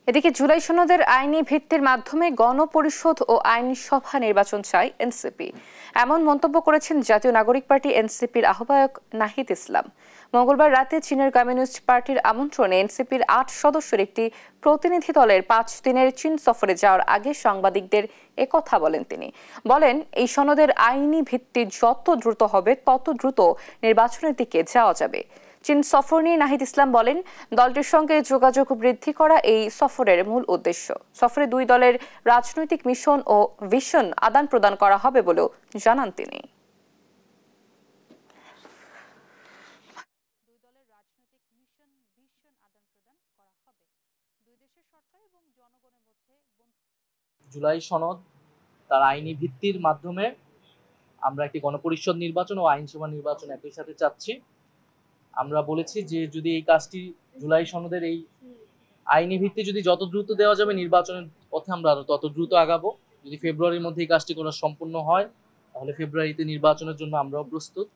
এদিকে জুলাই সনদের আইনি ভিত্তির মাধ্যমে গণপরিষদ ও আইনসভা নির্বাচন চায় এনসিপি। এমন মন্তব্য করেছেন জাতীয় নাগরিক পার্টি এনসিপির আহ্বায়ক নাহিদ ইসলাম। মঙ্গলবার রাতে চীনের কমিউনিস্ট পার্টির আমন্ত্রণে এনসিপির ৮ সদস্যের একটি প্রতিনিধি দলের ৫ দিনের চীন সফরে যাওয়ার আগে সাংবাদিকদের একথা বলেন তিনি। বলেন, এই সনদের আইনি ভিত্তি যত দ্রুত হবে তত দ্রুত নির্বাচনের দিকে যাওয়া যাবে। চীন সফর নিয়ে নাহিদ ইসলাম বলেন, দলটির সঙ্গে যোগাযোগ বৃদ্ধি করা এই সফরের মূল উদ্দেশ্য। সফরে দুই দলের রাজনৈতিক মিশন ও ভিশন আদান প্রদান করা হবে বলেও জানান তিনি। জুলাই সনদ তার আইনি ভিত্তির মাধ্যমে আমরা একটি গণপরিষদ নির্বাচন ও আইনসভা নির্বাচন একই সাথে চাচ্ছি। আমরা বলেছি যে যদি এই কাজটি জুলাই সনদের এই আইনি ভিত্তি যদি যত দ্রুত দেওয়া যাবে নির্বাচনের পথে আমরা আরো তত দ্রুত আগাবো। যদি ফেব্রুয়ারির মধ্যে এই কাজটি করা সম্পূর্ণ হয় তাহলে ফেব্রুয়ারিতে নির্বাচনের জন্য আমরাও প্রস্তুত।